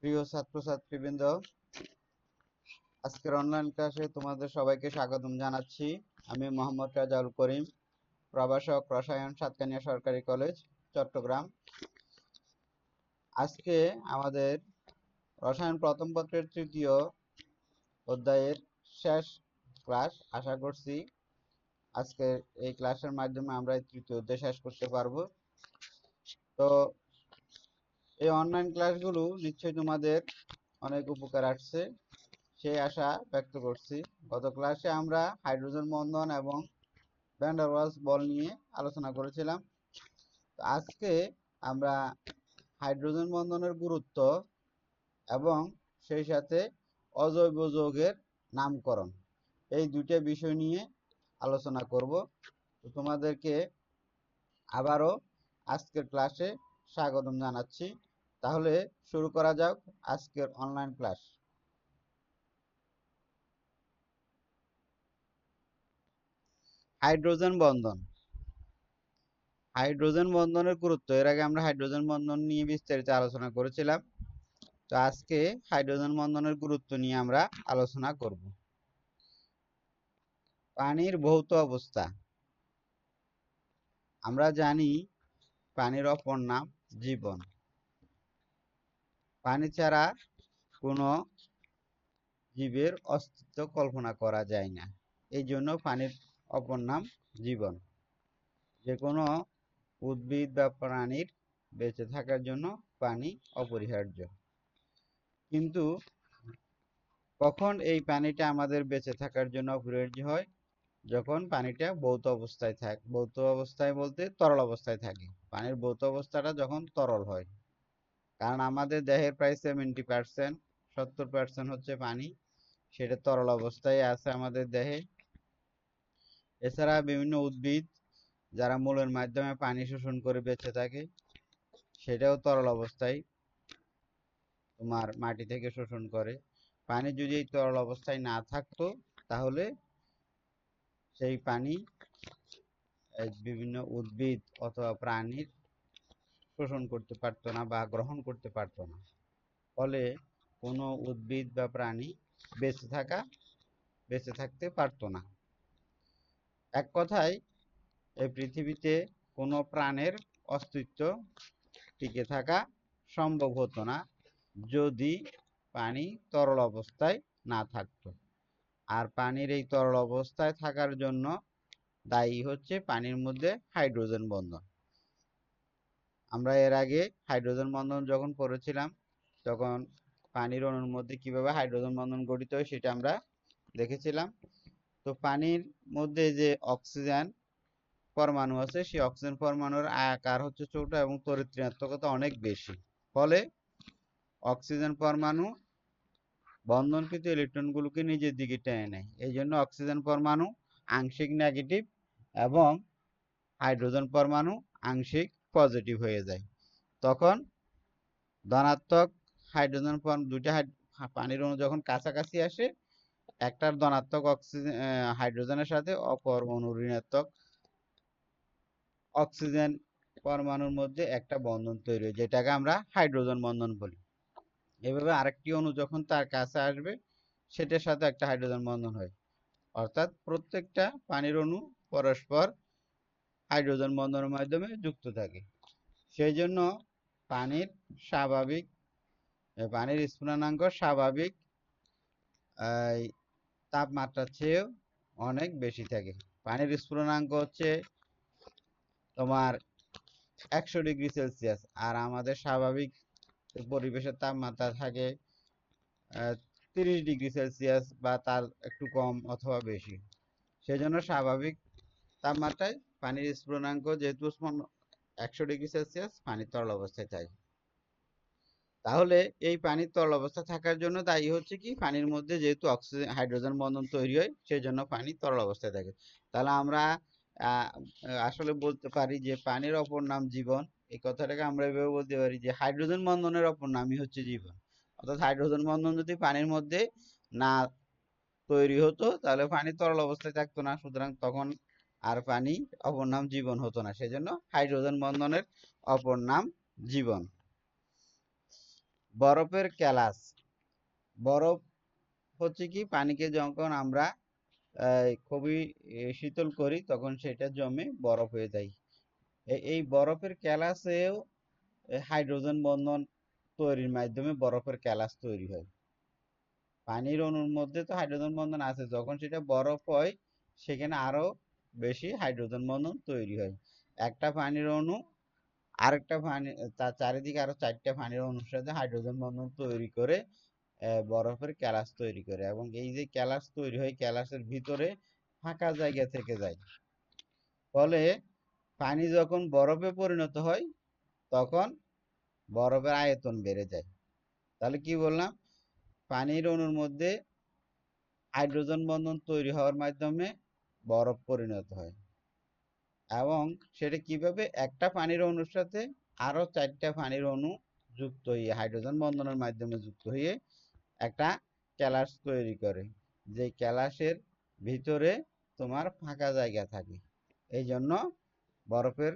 প্রিয় ছাত্রছাত্রীবৃন্দ, আজকের অনলাইন ক্লাসে তোমাদের সবাইকে স্বাগতম জানাচ্ছি। আমি মোহাম্মদ রাজাউল করিম, প্রভাষক, রসায়ন, সাতকানিয়া সরকারি কলেজ, চট্টগ্রাম। আজকে আমাদের রসায়ন প্রথম পত্রের তৃতীয় অধ্যায়ের শেষ ক্লাস। আশা করছি আজকের এই ক্লাসের মাধ্যমে আমরা এই তৃতীয় অধ্যায় শেষ করতে পারবো। তো এই অনলাইন ক্লাসগুলো নিশ্চয়ই তোমাদের অনেক উপকার আসছে সেই আশা ব্যক্ত করছি। গত ক্লাসে আমরা হাইড্রোজেন বন্ধন এবং ভ্যান ডার ওয়ালস বল নিয়ে আলোচনা করেছিলাম। তো আজকে আমরা হাইড্রোজেন বন্ধনের গুরুত্ব এবং সেই সাথে অজৈব যৌগের নামকরণ, এই দুটো বিষয় নিয়ে আলোচনা করব। তো তোমাদেরকে আবারও আজকের ক্লাসে স্বাগতম জানাচ্ছি। তাহলে শুরু করা যাক আজকের অনলাইন ক্লাস। হাইড্রোজেন বন্ধন। হাইড্রোজেন বন্ধনের গুরুত্ব, এর আগে আমরা হাইড্রোজেন বন্ধন নিয়ে বিস্তারিত আলোচনা করেছিলাম। তো আজকে হাইড্রোজেন বন্ধনের গুরুত্ব নিয়ে আমরা আলোচনা করব। পানির ভৌত অবস্থা। আমরা জানি পানির অপর নাম জীবন। পানি ছাড়া কোনো জীবের অস্তিত্ব কল্পনা করা যায় না, এই জন্য পানির অপর নাম জীবন। যে কোনো উদ্ভিদ বা প্রাণীর বেঁচে থাকার জন্য পানি অপরিহার্য। কিন্তু কখন এই পানিটা আমাদের বেঁচে থাকার জন্য অপরিহার্য হয়? যখন পানিটা ভৌত অবস্থায় থাকে। ভৌত অবস্থায় বলতে তরল অবস্থায় থাকে। পানির ভৌত অবস্থাটা যখন তরল হয়, কারণ আমাদের দেহের প্রায় 70%, 70% হচ্ছে পানি, সেটা তরল অবস্থায় আছে আমাদের দেহে। এছাড়া বিভিন্ন উদ্ভিদ যারা মূলের মাধ্যমে পানি শোষণ করে বেঁচে থাকে, সেটাও তরল অবস্থায় তোমার মাটি থেকে শোষণ করে। পানি যদি এই তরল অবস্থায় না থাকতো, তাহলে সেই পানি বিভিন্ন উদ্ভিদ অথবা প্রাণীর শোষণ করতে পারতো না বা গ্রহণ করতে পারতো না। ফলে কোনো উদ্ভিদ বা প্রাণী বেঁচে থাকতে পারতো না। এক কথায় এই পৃথিবীতে কোনো প্রাণের অস্তিত্ব টিকে থাকা সম্ভব হতো না যদি পানি তরল অবস্থায় না থাকতো। আর পানির এই তরল অবস্থায় থাকার জন্য দায়ী হচ্ছে পানির মধ্যে হাইড্রোজেন বন্ধন। আমরা এর আগে হাইড্রোজেন বন্ধন যখন পড়েছিলাম, তখন পানির অণুর মধ্যে কিভাবে হাইড্রোজেন বন্ধন গঠিত হয় সেটা আমরা দেখেছিলাম। তো পানির মধ্যে যে অক্সিজেন পরমাণু আছে, সেই অক্সিজেন পরমাণুর আকার হচ্ছে ছোট এবং তড়িৎ ঋণাত্মকতা অনেক বেশি। ফলে অক্সিজেন পরমাণু বন্ধনকৃত ইলেকট্রনগুলোকে নিজের দিকে টেনে নেয়। এই জন্য অক্সিজেন পরমাণু আংশিক নেগেটিভ এবং হাইড্রোজেন পরমাণু আংশিক পজিটিভ হয়ে যায়। তখন ধনাত্মক হাইড্রোজেন দুইটা পানির অণু যখন কাছাকাছি আসে, একটার ধনাত্মক অক্সিজেন হাইড্রোজেনের সাথে অপর অণু ঋণাত্মক অক্সিজেন পরমাণুর মধ্যে একটা বন্ধন তৈরি হয়, যেটাকে আমরা হাইড্রোজেন বন্ধন বলি। এভাবে আরেকটি অণু যখন তার কাছে আসবে, সেটার সাথে একটা হাইড্রোজেন বন্ধন হয়। অর্থাৎ প্রত্যেকটা পানির অণু পরস্পর হাইড্রোজেন বন্ধনের মাধ্যমে যুক্ত থাকে। সেই জন্য পানির স্বাভাবিক পানির স্ফুটনাঙ্ক স্বাভাবিক তাপমাত্রার চেয়েও অনেক বেশি থাকে। পানির স্ফুটনাঙ্ক হচ্ছে তোমার 100°C, আর আমাদের স্বাভাবিক পরিবেশের তাপমাত্রা থাকে 30°C বা তার একটু কম অথবা বেশি। সেজন্য স্বাভাবিক তাপমাত্রায় পানির স্ফুটনাঙ্ক যেহেতু 100°C, পানির তরল অবস্থায় থাকে। তাহলে এই পানির তরল অবস্থায় থাকার জন্য দায়ী হচ্ছে কি? পানির মধ্যে যেহেতু অক্সিজেন হাইড্রোজেন বন্ধন তৈরি হয়, সেই জন্য পানি তরল অবস্থায় থাকে। তাহলে আমরা আসলে বলতে পারি যে পানির অপর নাম জীবন। এই কথাটাকে আমরা এভাবে বলতে পারি যে হাইড্রোজেন বন্ধনের অপর নামই হচ্ছে জীবন। অর্থাৎ হাইড্রোজেন বন্ধন যদি পানির মধ্যে না তৈরি হতো, তাহলে পানি তরল অবস্থায় থাকতো না, সুতরাং তখন আর পানি অপর নাম জীবন হতো না। সেজন্য হাইড্রোজেন বন্ধনের অপর নাম জীবন। বরফের কেলাস। বরফ হচ্ছে কি, পানিকে যখন আমরা খুবই শীতল করি তখন সেটা জমে বরফ হয়ে যায়। এই বরফের কেলাসেও হাইড্রোজেন বন্ধন তৈরির মাধ্যমে বরফের কেলাস তৈরি হয়। পানির অণুর মধ্যে তো হাইড্রোজেন বন্ধন আছে, যখন সেটা বরফ হয় সেখানে আরো বেশি হাইড্রোজেন বন্ধন তৈরি হয়। একটা পানির অণু আরেকটা পানি, তার চারিদিকে আরো 4টা পানির অণুর সাথে হাইড্রোজেন বন্ধন তৈরি করে বরফের কেলাস তৈরি করে, এবং এই যে কেলাস তৈরি হয় কেলাসের ভিতরে ফাঁকা জায়গা থেকে যায়। ফলে পানি যখন বরফে পরিণত হয় তখন বরফের আয়তন বেড়ে যায়। তাহলে কি বললাম, পানির অণুর মধ্যে হাইড্রোজেন বন্ধন তৈরি হওয়ার মাধ্যমে বরফ পরিণত হয়, এবং সেটা কিভাবে, একটা পানির অণুর সাথে আরো 4টা পানির অণু যুক্ত হয়ে হাইড্রোজেন বন্ধনের মাধ্যমে যুক্ত হয়ে একটা ক্যালাস তৈরি করে, যে ক্যালাসের ভিতরে তোমার ফাঁকা জায়গা থাকে। এই জন্য বরফের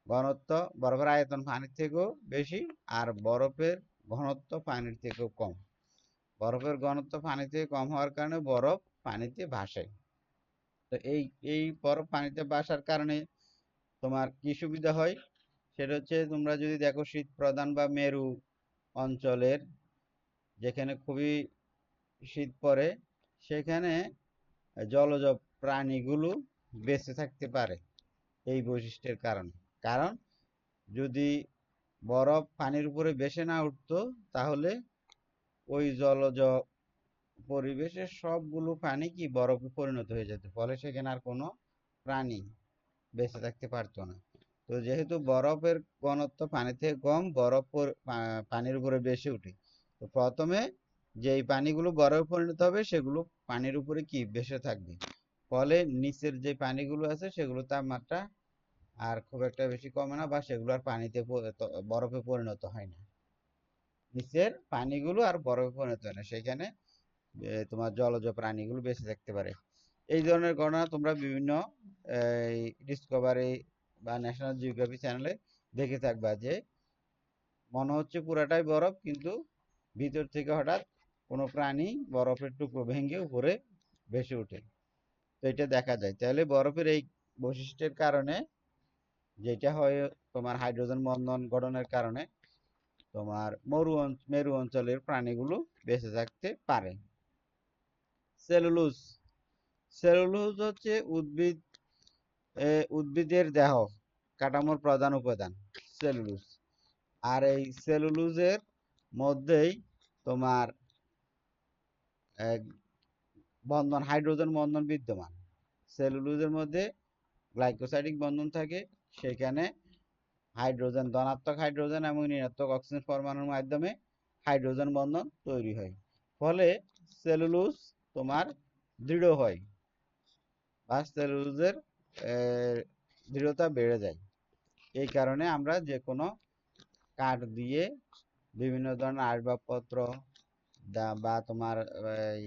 ঘনত্ব, বরফের আয়তন পানির থেকেও বেশি, আর বরফের ঘনত্ব পানির থেকেও কম। বরফের ঘনত্ব পানি থেকে কম হওয়ার কারণে বরফ পানিতে ভাসে। তো এই এই বরফ পানিতে ভাসার কারণে তোমার কি সুবিধা হয়, সেটা হচ্ছে তোমরা যদি দেখো শীত প্রধান বা মেরু অঞ্চলের যেখানে খুবই শীত পড়ে সেখানে জলজ প্রাণীগুলো বেঁচে থাকতে পারে এই বৈশিষ্ট্যের কারণে। কারণ যদি বরফ পানির উপরে ভেসে না উঠতো তাহলে ওই জলজ পরিবেশের সবগুলো পানি কি বরফে পরিণত হয়ে যেত, ফলে সেখানে আর কোনো প্রাণী বেঁচে থাকতে পারতো না। তো যেহেতু বরফের ঘনত্ব পানির থেকে কম, বরফ পানির উপরে বেশি উঠে, তো প্রথমে যেই পানিগুলো বরফে পরিণত হবে সেগুলো পানির উপরে কি ভেসে থাকবে, ফলে নিচের যে পানিগুলো আছে সেগুলো তাপমাত্রা আর খুব একটা বেশি কমে না, বা সেগুলো আর পানিতে বরফে পরিণত হয় না। নিচের পানিগুলো আর বরফে পরিণত হয় না, সেখানে তোমার জলজ প্রাণীগুলো বেঁচে থাকতে পারে। এই ধরনের ঘটনা তোমরা বিভিন্ন ডিসকভারি বা ন্যাশনাল জিওগ্রাফি চ্যানেলে দেখে থাকবা, যে মনে হচ্ছে পুরাটাই বরফ কিন্তু ভিতর থেকে হঠাৎ কোনো প্রাণী বরফের টুকরো ভেঙে উপরে ভেসে ওঠে। তো এটা দেখা যায়। তাহলে বরফের এই বৈশিষ্ট্যের কারণে যেটা হয়, তোমার হাইড্রোজেন বন্ধন গঠনের কারণে তোমার মেরু অঞ্চলের প্রাণীগুলো বেঁচে থাকতে পারে। সেলুলোজ। সেলুলোজ হচ্ছে উদ্ভিদের দেহ কাঠামোর প্রধান উপাদান সেলুলোজ। আর এই সেলুলোজের মধ্যেই তোমার বন্ধন, হাইড্রোজেন বন্ধন বিদ্যমান। সেলুলোজের মধ্যে গ্লাইকোসাইডিক বন্ধন থাকে, সেখানে হাইড্রোজেন, ধনাত্মক হাইড্রোজেন এবং ঋণাত্মক অক্সিজেন পরমাণুর মাধ্যমে হাইড্রোজেন বন্ধন তৈরি হয়, ফলে সেলুলোজ তোমার দৃঢ় হয় বা সেলুলোজের দৃঢ়তা বেড়ে যায়। এই কারণে আমরা যে কোনো কাঠ দিয়ে বিভিন্ন ধরনের আসবাবপত্র বা তোমার এই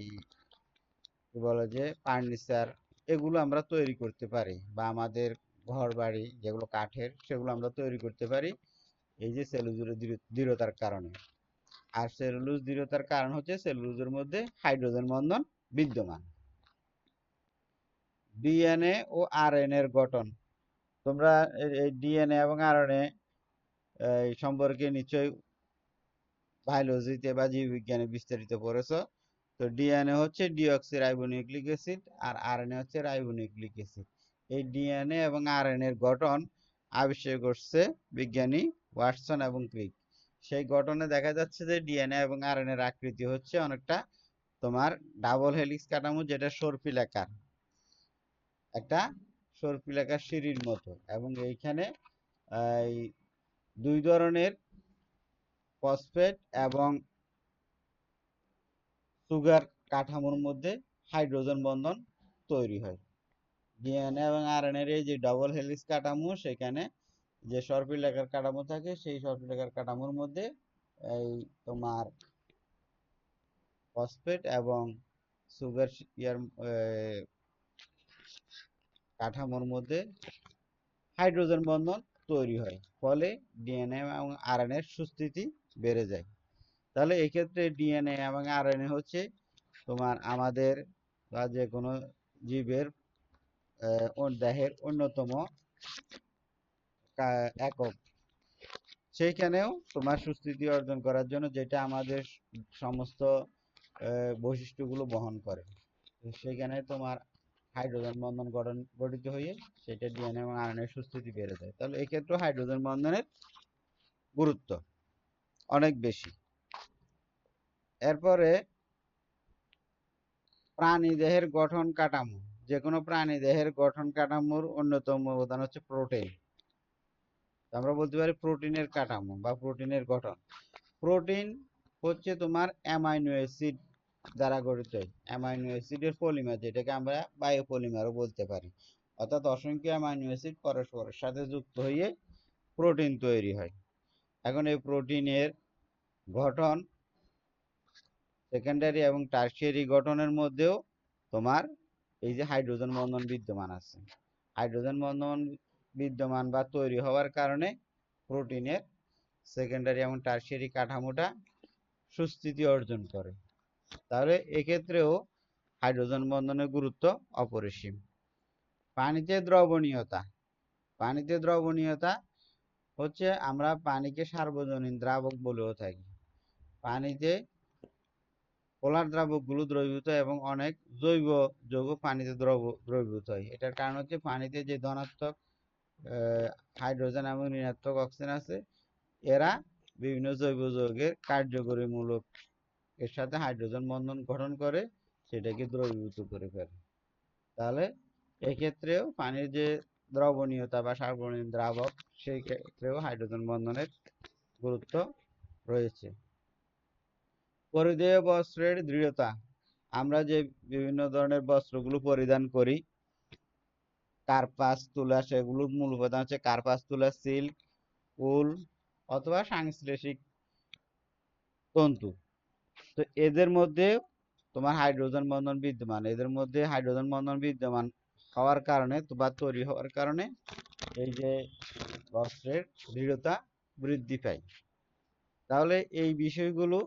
কি বলে যে ফার্নিচার, এগুলো আমরা তৈরি করতে পারি, বা আমাদের ঘর বাড়ি যেগুলো কাঠের সেগুলো আমরা তৈরি করতে পারি এই যে সেলুলোজের দৃঢ়তার কারণে। আর সেলুলোজ দৃঢ়তার কারণ হচ্ছে সেলুলোজের মধ্যে হাইড্রোজেন বন্ধন বিদ্যমান। ডিএনএ ও আরএনএ এর গঠন। তোমরা এই ডিএনএ এবং আরএনএ সম্পর্কে নিশ্চয়ই বায়োলজিতে বা জীববিজ্ঞানে বিস্তারিত পড়েছো। তো ডিএনএ হচ্ছে ডিঅক্সি রাইবোনিউক্লিক অ্যাসিড, আর আরএনএ হচ্ছে রাইবোনিউক্লিক অ্যাসিড। এই ডিএনএ এবং আরএনএ এর গঠন আবিষ্কার করছে বিজ্ঞানী ওয়াটসন এবং ক্রিক। সেই গঠনে দেখা যাচ্ছে যে ডিএনএ এবং আরএনএ এর আকৃতি হচ্ছে অনেকটা তোমার ডাবল হেলিক্স কাঠামো, যেটা সর্পিলাকার, একটা সর্পিলাকার সিঁড়ির মতো, এবং এইখানে এই দুই ধরনের ফসফেট এবং সুগার কাঠামোর মধ্যে হাইড্রোজেন বন্ধন তৈরি হয়। ডিএনএ এবং আরএনএ এর এই যে ডবল হেলিক্স কাঠামো, সেখানে যে সর্পিলাকার কাঠামো থাকে সেই সর্পিলাকার কাঠামোর মধ্যে এই তোমার ফসফেট এবং সুগার ইয়ার কাঠামোর মধ্যে হাইড্রোজেন বন্ধন তৈরি হয়, ফলে ডিএনএ এবং আরএনএ এর সুস্থিতি বেড়ে যায়। তাহলে এক্ষেত্রে ডিএনএ এবং আরএনএ হচ্ছে তোমার আমাদের বা যে কোনো জীবের দেহের অন্যতম একক। সেইখানেও তোমার সুস্থিতি অর্জন করার জন্য যেটা আমাদের সমস্ত বৈশিষ্ট্যগুলো বহন করে, সেখানে তোমার হাইড্রোজেন বন্ধন গঠিত হয়ে সেটা ডিএনএ এবং আরএনএ সুস্থিতি বেড়ে যায়। তাহলে এক্ষেত্রে হাইড্রোজেন বন্ধনের গুরুত্ব অনেক বেশি। এরপরে প্রাণী দেহের গঠন কাঠামো। যে কোনো প্রাণী দেহের গঠন কাঠামোর অন্যতম উপাদান হচ্ছে প্রোটিন। আমরা বলতে পারি প্রোটিনের কাঠামো বা প্রোটিনের গঠন। প্রোটিন হচ্ছে তোমার অ্যামাইনো অ্যাসিড দ্বারা গঠিত। অ্যামাইনো অ্যাসিডের পলিমার, যেটাকে আমরা বায়োপলিমারও বলতে পারি। অর্থাৎ অসংখ্য অ্যামাইনো অ্যাসিড পরস্পরের সাথে যুক্ত হয়ে প্রোটিন তৈরি হয়। এখন এই প্রোটিনের গঠন সেকেন্ডারি এবং টারশিয়ারি গঠনের মধ্যেও তোমার এই যে হাইড্রোজেন বন্ধন বিদ্যমান আছে। হাইড্রোজেন বন্ধন বিদ্যমান বা তৈরি হওয়ার কারণে প্রোটিনের সেকেন্ডারি এবং টারশিয়ারি কাঠামোটা সুস্থিতি অর্জন করে। তাহলে এক্ষেত্রেও হাইড্রোজেন বন্ধনের গুরুত্ব অপরিসীম। পানিতে দ্রবণীয়তা। পানিতে দ্রবণীয়তা হচ্ছে আমরা পানিকে সার্বজনীন দ্রাবক বলেও থাকি। পানিতে পোলার দ্রাবকগুলো দ্রবীভূত এবং অনেক জৈব যৌগ পানিতে দ্রবীভূত হয়। এটার কারণ হচ্ছে পানিতে যে ধনাত্মক হাইড্রোজেন এবং ঋণাত্মক অক্সিজেন আছে, এরা বিভিন্ন জৈব যৌগের কার্যকরী মূলক এর সাথে হাইড্রোজেন বন্ধন গঠন করে সেটাকে দ্রবীভূত করে ফেলে। তাহলে এক্ষেত্রেও পানির যে দ্রবণীয়তা বা সার্বজনীন দ্রাবক, সেই ক্ষেত্রেও হাইড্রোজেন বন্ধনের গুরুত্ব রয়েছে। পরিধেয় বস্ত্রের দৃঢ়তা। আমরা যে বিভিন্ন ধরনের বস্ত্রগুলো পরিধান করি, কার্পাস তুলা, সেগুলোর মূল উপাদান হচ্ছে কার্পাস তুলা, সিল্ক, উল অথবা সাংশ্লেষিক তন্তু। তো এদের মধ্যে তোমার হাইড্রোজেন বন্ধন বিদ্যমান। এদের মধ্যে হাইড্রোজেন বন্ধন বিদ্যমান হওয়ার কারণে বা তৈরি হওয়ার কারণে এই যে বস্ত্রের দৃঢ়তা বৃদ্ধি পায়। তাহলে এই বিষয়গুলো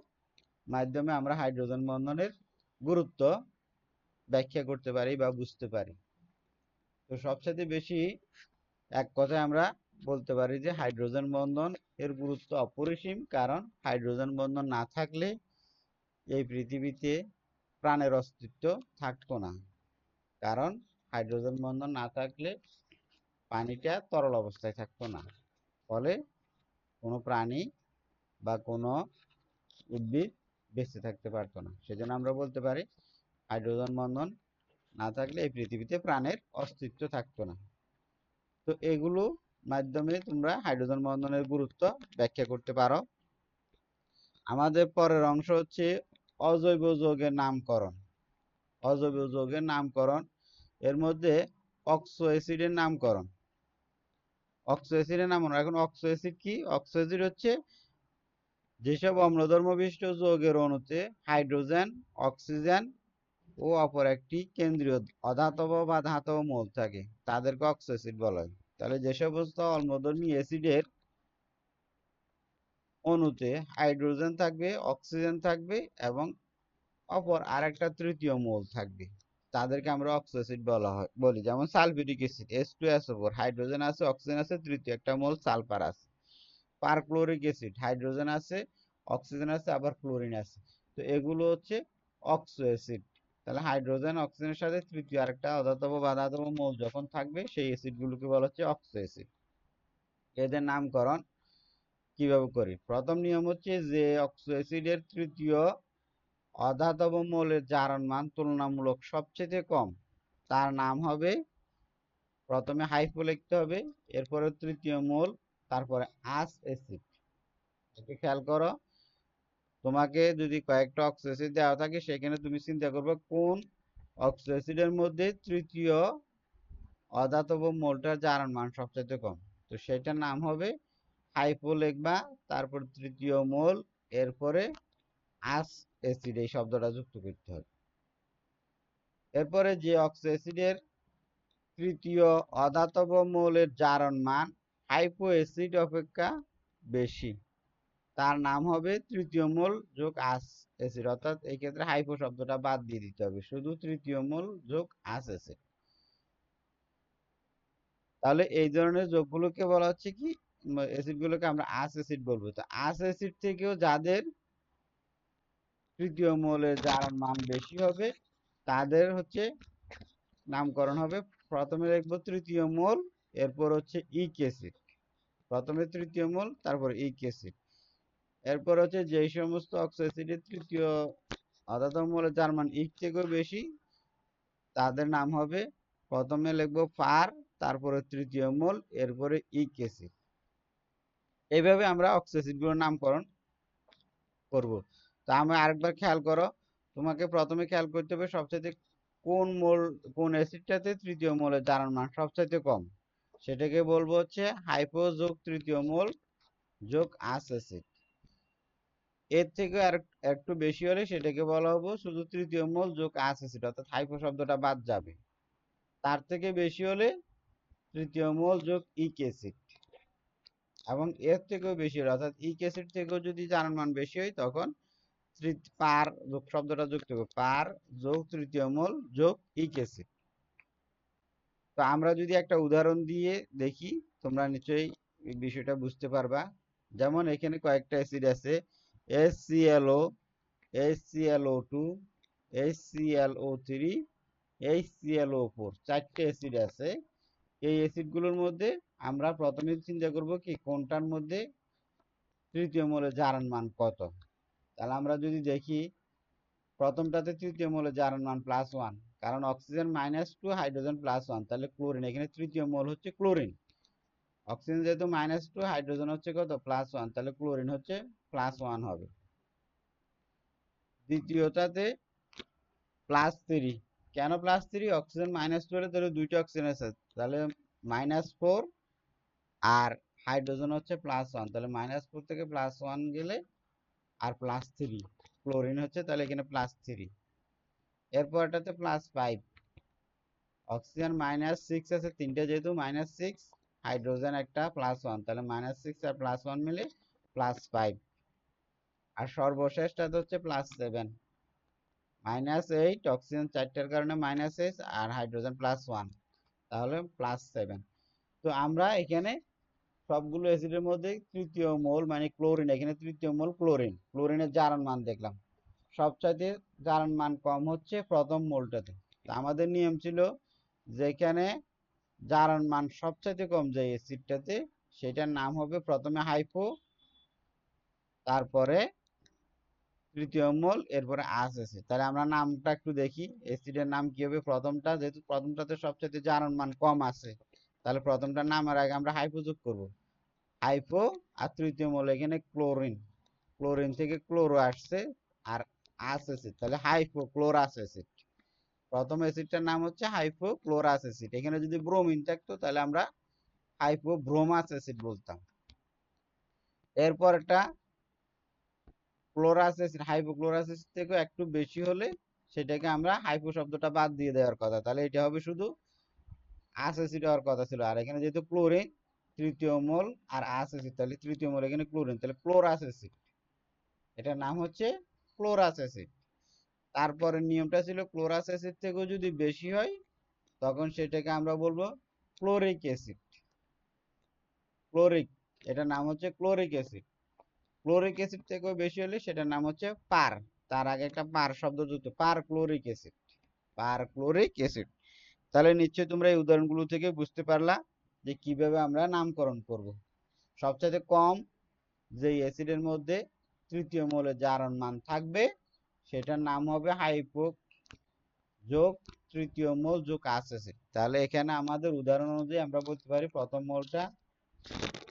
মাধ্যমে আমরা হাইড্রোজেন বন্ধনের গুরুত্ব ব্যাখ্যা করতে পারি বা বুঝতে পারি। তো সবচেয়ে বেশি এক কথায় আমরা বলতে পারি যে হাইড্রোজেন বন্ধন এর গুরুত্ব অপরিসীম, কারণ হাইড্রোজেন বন্ধন না থাকলে এই পৃথিবীতে প্রাণের অস্তিত্ব থাকতো না। কারণ হাইড্রোজেন বন্ধন না থাকলে পানিটা তরল অবস্থায় থাকতো না, ফলে কোনো প্রাণী বা কোনো উদ্ভিদ বেঁচে থাকতে পারতো না। সেজন্য আমরা বলতে পারি হাইড্রোজেন বন্ধন না থাকলে এই পৃথিবীতে প্রাণের অস্তিত্ব থাকতো না। তো এগুলো মাধ্যমে তোমরা হাইড্রোজেন বন্ধনের গুরুত্ব ব্যাখ্যা করতে পারো। আমাদের পরের অংশ হচ্ছে অজৈব যৌগের নামকরণ। অজৈব যৌগের নামকরণ, এর মধ্যে অক্সো অ্যাসিডের নামকরণ। অক্সো অ্যাসিডের নামকরণ। এখন অক্সো অ্যাসিড কি? অক্সো অ্যাসিড হচ্ছে যেসব অম্লধর্ম বিশিষ্ট যৌগের অণুতে হাইড্রোজেন, অক্সিজেন ও অপর একটি কেন্দ্রীয় অধাতব বা ধাতব মৌল থাকে, তাদেরকে অক্সো অ্যাসিড বলা হয়। তাহলে যে সমস্ত অম্লধর্মী অ্যাসিডের অণুতে হাইড্রোজেন থাকবে, অক্সিজেন থাকবে এবং অপর আরেকটা তৃতীয় মৌল থাকবে, তাদেরকে আমরা অক্সো অ্যাসিড বলি। যেমন সালফিউরিক অ্যাসিড H2SO4, হাইড্রোজেন আছে, অক্সিজেন আছে, তৃতীয় একটা মৌল সালফার আছে। পারক্লোরিক অ্যাসিড, হাইড্রোজেন আছে, অক্সিজেন আছে, আবার ক্লোরিন আছে। তো এগুলো হচ্ছে অক্সো অ্যাসিড। তাহলে হাইড্রোজেন অক্সিজেনের সাথে তৃতীয় আরেকটা অধাতব বা ধাতব মৌল যখন থাকবে, সেই অ্যাসিডগুলোকে বলা হচ্ছে অক্সো অ্যাসিড। এদের নামকরণ কিভাবে করি? প্রথম নিয়ম হচ্ছে যে অক্সো অ্যাসিডের তৃতীয় অধাতব মৌলের জারণ মান তুলনামূলক সবচেয়ে কম, তার নাম হবে, প্রথমে হাইফো লিখতে হবে, এরপরে তৃতীয় মৌল, তারপরে আস অ্যাসিড। এটি খেয়াল করো, তোমাকে যদি কয়েকটা অক্সো অ্যাসিড দেওয়া থাকে, সেখানে তুমি চিন্তা করবে কোন অক্সো অ্যাসিডের মধ্যে তৃতীয় অধাতব মৌলটার জারণ মান সবচেয়ে কম। তো সেটার নাম হবে হাইফো লিখবা, তারপর তৃতীয় মৌল, এরপরে আস অ্যাসিড এই শব্দটা যুক্ত করতে হবে। এরপরে যে অক্সো অ্যাসিডের তৃতীয় অধাতব মৌলের জারণ মান হাইপো অ্যাসিড অপেক্ষা বেশি, তার নাম হবে তৃতীয় মোল যোগ আস অ্যাসিড, অর্থাৎ এই ক্ষেত্রে হাইপো শব্দটা বাদ দিয়ে দিতে হবে, শুধু তৃতীয় মোল যোগ আস অ্যাসিড। তাহলে এই ধরনের যোগগুলোকে বলা হচ্ছে কি, অ্যাসিডগুলোকে আমরা আস অ্যাসিড বলবো। তো আস অ্যাসিড থেকেও যাদের তৃতীয় মোলের জারণ মান বেশি হবে তাদের হচ্ছে নামকরণ হবে, প্রথমে লিখবো তৃতীয় মোল, এরপর হচ্ছে ইক অ্যাসিড। প্রথমে তৃতীয় মোল, তারপর ইক অ্যাসিড। এরপর হচ্ছে যেই সমস্ত অক্সো অ্যাসিডের তৃতীয় অর্থাৎ মোলের জারণ মান ইক থেকেও বেশি তাদের নাম হবে, প্রথমে লিখবো পার, তারপরে তৃতীয় মোল, এরপরে ইক অ্যাসিড। এইভাবে আমরা অক্সো অ্যাসিডগুলোর নামকরণ করব। তা আমি আরেকবার খেয়াল করো, তোমাকে প্রথমে খেয়াল করতে হবে সবচেয়ে কোন মোল, কোন অ্যাসিডটাতে তৃতীয় মোলের জারণ মান সবচাইতে কম, সেটাকে বলবো হচ্ছে হাইপো যোগ তৃতীয় মোল যোগ আস অ্যাসিড। এর থেকে আর একটু বেশি হলে সেটাকে বলা হবে শুধু তৃতীয় মোল যোগ আস অ্যাসিড, অর্থাৎ হাইপো শব্দটা বাদ যাবে। তার থেকে বেশি হলে তৃতীয় মোল যোগ ইক অ্যাসিড, এবং এর থেকেও বেশি হলে অর্থাৎ ইক অ্যাসিড থেকেও যদি জারণ মান বেশি হয় তখন পার যোগ শব্দটা যুক্ত হবে, পার যোগ তৃতীয় মোল যোগ ইক অ্যাসিড। তো আমরা যদি একটা উদাহরণ দিয়ে দেখি তোমরা নিশ্চয়ই এই বিষয়টা বুঝতে পারবা। যেমন এখানে কয়েকটা অ্যাসিড আছে, HClO, HClO2, HClO3, HClO4, চারটে অ্যাসিড আছে। এই অ্যাসিডগুলোর মধ্যে আমরা প্রথমে চিন্তা করব কি কোনটার মধ্যে তৃতীয় মোলের জারণ মান কত। তাহলে আমরা যদি দেখি প্রথমটাতে তৃতীয় মোলের জারণ মান +1, কারণ অক্সিজেন -2, হাইড্রোজেন +1, তাহলে ক্লোরিন, এখানে তৃতীয় মোল হচ্ছে ক্লোরিন। অক্সিজেন যেহেতু -2, হাইড্রোজেন হচ্ছে কত +1, তাহলে ক্লোরিন হচ্ছে +1 হবে। দ্বিতীয়টাতে +3, কেন +3? অক্সিজেন -2 হলে তাহলে দুইটা অক্সিজেন আছে, তাহলে -4, আর হাইড্রোজেন হচ্ছে +1, তাহলে -4 থেকে +1 গেলে আর +3, ক্লোরিন হচ্ছে, তাহলে এখানে +3। এরপর এটাতে +5, অক্সিজেন -6 আছে তিনটে, যেহেতু -6, হাইড্রোজেন একটা +1, তাহলে -6 আর +1 মিলে +5। আর সর্বশেষটাতে হচ্ছে +7, -8, অক্সিজেন চারটার কারণে -8 আর হাইড্রোজেন +1, তাহলে +7। তো আমরা এখানে সবগুলো অ্যাসিডের মধ্যে তৃতীয় মোল মানে ক্লোরিন, এখানে তৃতীয় মোল ক্লোরিন, ক্লোরিনের জারণ মান দেখলাম। সবচাইতে জারণ মান কম হচ্ছে প্রথম মোলটাতে। আমাদের নিয়ম ছিল যেখানে জারণ মান সবচাইতে কম যে অ্যাসিডটাতে, সেটার নাম হবে প্রথমে হাইপো, তারপরে তৃতীয় মোল, এরপরে আস অ্যাসিড। তাহলে আমরা নামটা একটু দেখি, অ্যাসিডের নাম কি হবে। প্রথমটা, যেহেতু প্রথমটাতে সবচাইতে জারণ মান কম আছে, তাহলে প্রথমটার নামের আগে আমরা হাইপো যোগ করব, হাইপো, আর তৃতীয় মোল এখানে ক্লোরিন, ক্লোরিন থেকে ক্লোরো আসছে, আর আস অ্যাসিড, তাহলে হাইপো ক্লোরাস অ্যাসিড। প্রথম অ্যাসিডটার নাম হচ্ছে হাইপো ক্লোরাস অ্যাসিড। এখানে যদি ব্রোমিন থাকতো তাহলে আমরা হাইপো ব্রোমাস অ্যাসিড বলতাম। এরপর একটা chlorous acid, hypo chlorous acid থেকে একটু বেশি হলে সেটাকে আমরা হাইপো শব্দটা বাদ দিয়ে দেওয়ার কথা, তাহলে এটা হবে শুধু আস অ্যাসিড হওয়ার কথা ছিল। আর এখানে যেহেতু ক্লোরিন তৃতীয় মোল আর আস অ্যাসিড, তাহলে তৃতীয় মোল এখানে ক্লোরিন, তাহলে ক্লোরাস অ্যাসিড, এটার নাম হচ্ছে ক্লোরাস অ্যাসিড। তারপরে নিয়মটা ছিল ক্লোরাস অ্যাসিড থেকেও যদি বেশি হয় তখন সেটাকে আমরা বলবো ক্লোরিক অ্যাসিড, ক্লোরিক, এটার নাম হচ্ছে ক্লোরিক অ্যাসিড। ক্লোরিক অ্যাসিড থেকেও বেশি হলে সেটার নাম হচ্ছে পার, তার আগে একটা পার শব্দ যুক্ত, পার ক্লোরিক অ্যাসিড, পার ক্লোরিক অ্যাসিড। তাহলে নিশ্চয়ই তোমরা এই উদাহরণগুলো থেকে বুঝতে পারলা যে কিভাবে আমরা নামকরণ করব। সবচেয়ে কম যে অ্যাসিডের মধ্যে তৃতীয় মোলের জারণ মান থাকবে সেটার নাম হবে হাইপো যোগ তৃতীয় মোল যোগ আস অ্যাসিড। তাহলে এখানে আমাদের উদাহরণ অনুযায়ী আমরা বলতে পারি প্রথম মোলটা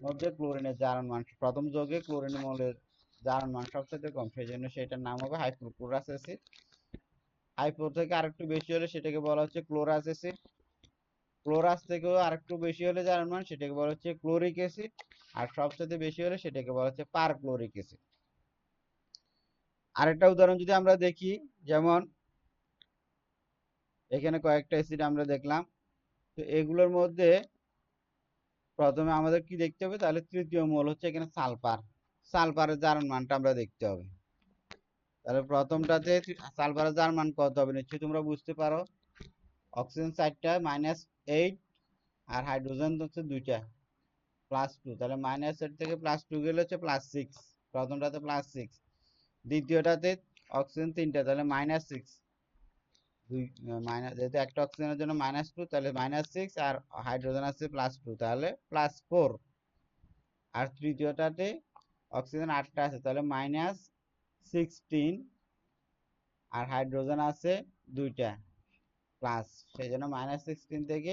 মধ্যে ক্লোরিনের জারণ মান, প্রথম যোগে ক্লোরিনের মোলের জারণ মান সবচেয়ে কম, সেই জন্য সেটার নাম হবে হাইপোক্লোরাস অ্যাসিড। হাইপো থেকে আরেকটু বেশি হলে সেটাকে বলা হচ্ছে ক্লোরাস অ্যাসিড। ক্লোরাস থেকেও আরেকটু বেশি হলে জারণ মান সেটাকে বলা হচ্ছে ক্লোরিক অ্যাসিড। আর সবচেয়ে বেশি হলে সেটাকে বলা হচ্ছে পার ক্লোরিক অ্যাসিড। আরেকটা উদাহরণ যদি আমরা দেখি, যেমন এখানে কয়েকটা অ্যাসিড আমরা দেখলাম, তো এগুলোর মধ্যে প্রথমে আমাদের কি দেখতে হবে, তাহলে তৃতীয় মৌল হচ্ছে এখানে সালফার, সালফারের জারণ মানটা আমরা দেখতে হবে। তাহলে প্রথমটাতে সালফারের জারণ মান কত হবে নিশ্চয়ই তোমরা বুঝতে পারো। অক্সিজেন 4টা -8 আর হাইড্রোজেন হচ্ছে 2টা +2, তাহলে -8 থেকে +2 গেলে হচ্ছে +6, প্রথমটাতে +6, দ্বিতীয়টাতে অক্সিজেন 3টা তাহলে -6, যেহেতু একটা অক্সিজেনের জন্য -2 তাহলে -6 আর হাইড্রোজেন আছে +2 তাহলে +4, আর তৃতীয়টাতে অক্সিজেন 8টা আছে তাহলে -16 আর হাইড্রোজেন আছে 2টা প্লাস, সেই জন্য -16 থেকে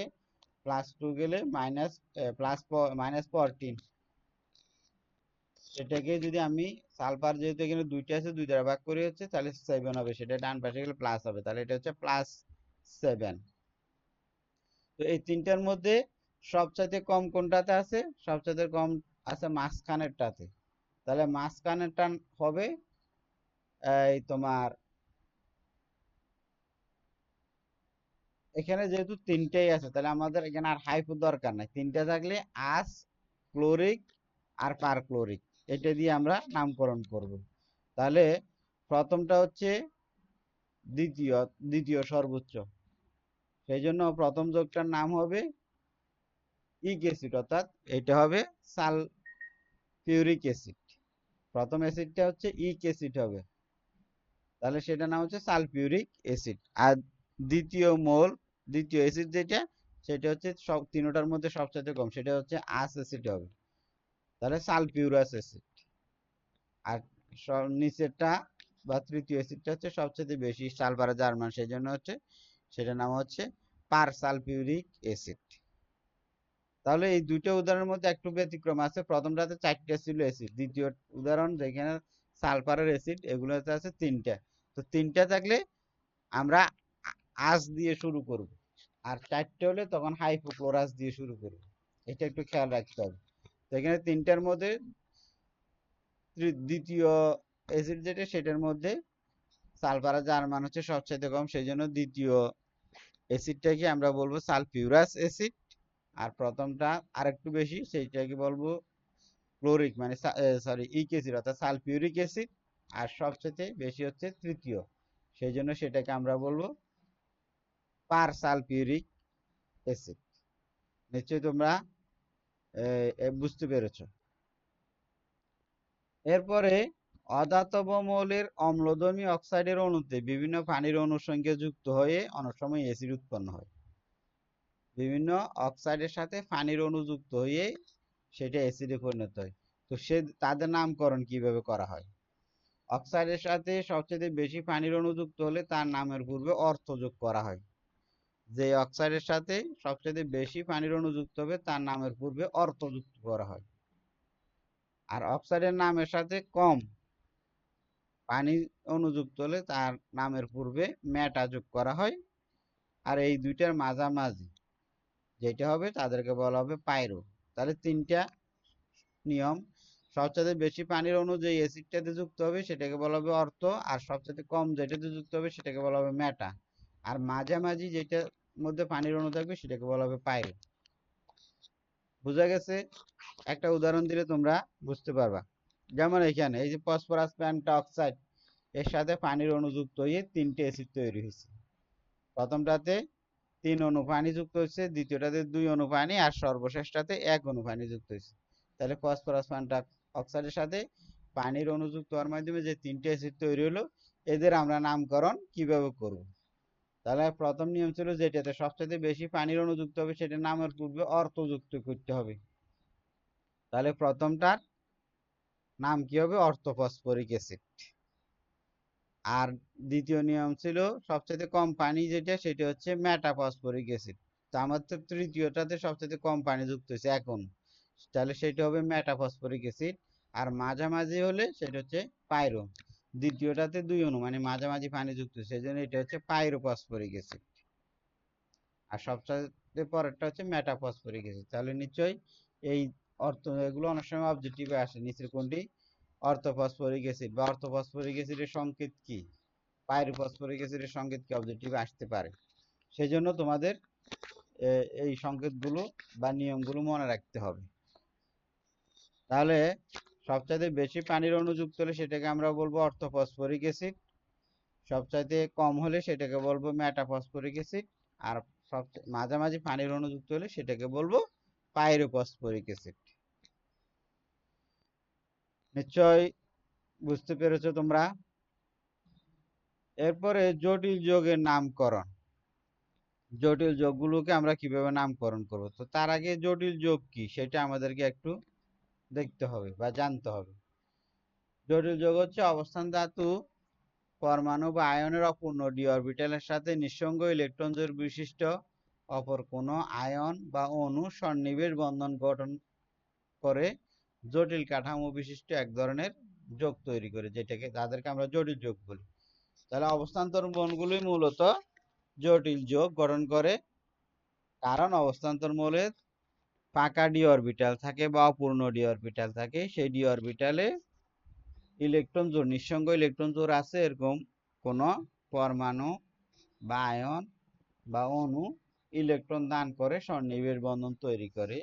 +2 গেলে -14, সেটাকে যদি আমি সালফার যেহেতু এখানে 2টা আছে 2 দ্বারা ভাগ করে হচ্ছে তাহলে 7 হবে, সেটা ডান পাশে গেলে প্লাস হবে, তাহলে এটা হচ্ছে +7। তো এই তিনটার মধ্যে সবচাইতে কম কোনটাতে আছে? সবচাইতে কম আছে মাঝখানেরটাতে, তাহলে মাঝখানেরটা হবে এই তোমার, এখানে যেহেতু তিনটেই আছে তাহলে আমাদের এখানে আর হাইফো দরকার নাই, তিনটা থাকলে আস, ক্লোরিক আর পারক্লোরিক, এটা দিয়ে আমরা নামকরণ করব। তাহলে প্রথমটা হচ্ছে দ্বিতীয়, দ্বিতীয় সর্বোচ্চ, সেই জন্য প্রথম যোগটার নাম হবে ইক অ্যাসিড, অর্থাৎ এটা হবে সালফিউরিক অ্যাসিড। প্রথম অ্যাসিডটা হচ্ছে ইক অ্যাসিড হবে, তাহলে সেটার নাম হচ্ছে সালফিউরিক অ্যাসিড। আর দ্বিতীয় মোল, দ্বিতীয় অ্যাসিড যেটা, সেটা হচ্ছে সব তিনটার মধ্যে সবচেয়ে কম, সেটা হচ্ছে আস অ্যাসিড হবে, তাহলে সালফিউরাস অ্যাসিড। আর নিচেরটা বা তৃতীয় অ্যাসিডটা হচ্ছে সবচেয়ে বেশি সালফারের জার্মান, সেই জন্য হচ্ছে সেটার নাম হচ্ছে পার সালফিউরিক অ্যাসিড। তাহলে এই দুইটা উদাহরণের মধ্যে একটু ব্যতিক্রম আছে, প্রথমটাতে 4টা ছিল অ্যাসিড, দ্বিতীয় উদাহরণ যেখানে সালফারের অ্যাসিড এগুলোতে আছে 3টা। তো 3টা থাকলে আমরা আস দিয়ে শুরু করব, আর 4টে হলে তখন হাইপোক্লোরাস দিয়ে শুরু করব, এটা একটু খেয়াল রাখতে হবে। তো এখানে 3টার মধ্যে দ্বিতীয় অ্যাসিড যেটা, সেটার মধ্যে সালফারের জার্মান হচ্ছে সবচেয়ে কম, সেই জন্য দ্বিতীয় অ্যাসিডটাকে আমরা বলবো সালফিউরাস অ্যাসিড, আর প্রথমটা আরেকটু বেশি, সেইটাকে বলবো ক্লোরিক মানে সরি ইক অ্যাসিড অর্থাৎ সালফিউরিক অ্যাসিড, আর সবচেয়ে বেশি হচ্ছে তৃতীয়, সেই জন্য সেটাকে আমরা বলবো পার সালফিউরিক অ্যাসিড। নিশ্চয়ই তোমরা বুঝতে পেরেছো। এরপরে অধাতব মৌলের অম্লধর্মী অক্সাইডের অণুতে বিভিন্ন পানির অণুর সঙ্গে যুক্ত হয়ে অনেক সময় অ্যাসিড উৎপন্ন হয়। বিভিন্ন অক্সাইডের সাথে পানির অণু যুক্ত হয়ে সেটা অ্যাসিডে পরিণত হয়। তো তাদের নামকরণ কিভাবে করা হয়? অক্সাইডের সাথে সবচেয়ে বেশি পানির অণু যুক্ত হলে তার নামের পূর্বে অর্থ যোগ করা হয়। যে অক্সাইডের সাথে সবচেয়ে বেশি পানির অণু যুক্ত হবে তার নামের পূর্বে অর্থ যুক্ত করা হয়। আর অক্সাইডের নামের সাথে কম পানি অণু যুক্ত হলে তার নামের পূর্বে মেটা যোগ করা হয়। আর এই দুইটার মাঝামাঝি যেটা হবে তাদেরকে বলা হবে পাইরো। তাহলে 3টা নিয়ম, সবচেয়ে বেশি পানির অণু যে অ্যাসিডটাতে যুক্ত হবে সেটাকে বলা হবে অর্থ, আর সবচেয়ে কম যেটাতে যুক্ত হবে সেটাকে বলা হবে মেটা, আর মাঝামাঝি যেটার মধ্যে পানির অণু থাকবে সেটাকে বলা হবে পাইরো। বুঝা গেছে? একটা উদাহরণ দিলে তোমরা বুঝতে পারবা। যেমন এখানে এই যে ফসফরাস পেন্টঅক্সাইড, এর সাথে পানির অণু যুক্ত হয়ে 3টে অ্যাসিড তৈরি হয়েছে। প্রথমটাতে 3 অণু পানি যুক্ত হয়েছে, দ্বিতীয়টাতে 2 অণু পানি, আর সর্বশেষটাতে 1 অণু পানি যুক্ত হয়েছে। তাহলে ফসফরাস পেন্টঅক্সাইডের সাথে পানির অণু যুক্ত হওয়ার মাধ্যমে যে 3টে অ্যাসিড তৈরি হলো, এদের আমরা নামকরণ কিভাবে করব? তাহলে প্রথম নিয়ম ছিল যেটাতে সবচেয়ে বেশি পানির অণু যুক্ত হবে সেটার নামের পূর্বে অর্থ যুক্ত করতে হবে। তাহলে প্রথমটার নাম কি হবে? অর্থোফসফরিক অ্যাসিড। আর দ্বিতীয় নিয়ম ছিল সবচেয়ে কম পানি যেটা, সেটা হচ্ছে মেটাফসফরিক অ্যাসিড। তো আমাদের তৃতীয়টাতে সবচেয়ে কম পানি যুক্ত হয়েছে এখন, তাহলে সেটা হবে মেটাফসফরিক অ্যাসিড। আর মাঝামাঝি হলে সেটা হচ্ছে পাইরো, দ্বিতীয়টাতে 2 অণু মানে মাঝামাঝি পানি যুক্ত, সেই জন্য এটা হচ্ছে পাইরোফসফরিক অ্যাসিড। আর সবচেয়ে পরেরটা হচ্ছে মেটাফসফরিক অ্যাসিড। তাহলে নিশ্চয়ই এই এগুলো অনেক সময় অবজেক্টিভে আসে, নিচের কোনটি অর্থোফসফরিক অ্যাসিড বা অর্থোফসফরিক অ্যাসিডের সংকেত কি, পাইরোফসফরিক অ্যাসিডের সংকেত কি অবজেক্টিভে আসতে পারে। সেই জন্য তোমাদের এই সংকেতগুলো বা নিয়মগুলো মনে রাখতে হবে। তাহলে সবচাইতে বেশি পানির অণু যুক্ত হলে সেটাকে আমরা বলবো অর্থোফসফরিক অ্যাসিড, সবচাইতে কম হলে সেটাকে বলবো মেটাফসফরিক অ্যাসিড, আর সবচেয়ে মাঝামাঝি পানির অণু যুক্ত হলে সেটাকে বলবো পাইরোফসফরিক অ্যাসিড। নিশ্চয় বুঝতে পেরেছো তোমরা। এরপরে জটিল যৌগের নামকরণ। জটিল যৌগগুলোকে আমরা কিভাবে নামকরণ করব, তো তার আগে জটিল যৌগ কি সেটা আমাদেরকে একটু দেখতে হবে বা জানতে হবে। জটিল যৌগ হচ্ছে অবস্থান ধাতু পরমাণু বা আয়নের অপূর্ণ ডি অরবিটালের সাথে নিঃসঙ্গ ইলেকট্রন জোড় বিশিষ্ট অপর কোনো আয়ন বা অণু সন্নিবেশ বন্ধন গঠন করে জটিল কাঠামো বিশিষ্ট এক ধরনের যোগ তৈরি করে, যেটাকে তাদেরকে আমরা জটিল যোগ বলি। তাহলে অবস্থান্তর মৌলগুলোই মূলত জটিল যোগ গঠন করে, কারণ অবস্থান্তর মৌলের ফাঁকা ডি অরবিটাল থাকে বা অপূর্ণ ডি অরবিটাল থাকে, সেই ডি অরবিটালে ইলেকট্রন জোড় নিঃসঙ্গ ইলেকট্রন জোড় আছে এরকম কোন পরমাণু বা আয়ন বা অণু ইলেকট্রন দান করে সন্নিবেশ বন্ধন তৈরি করে,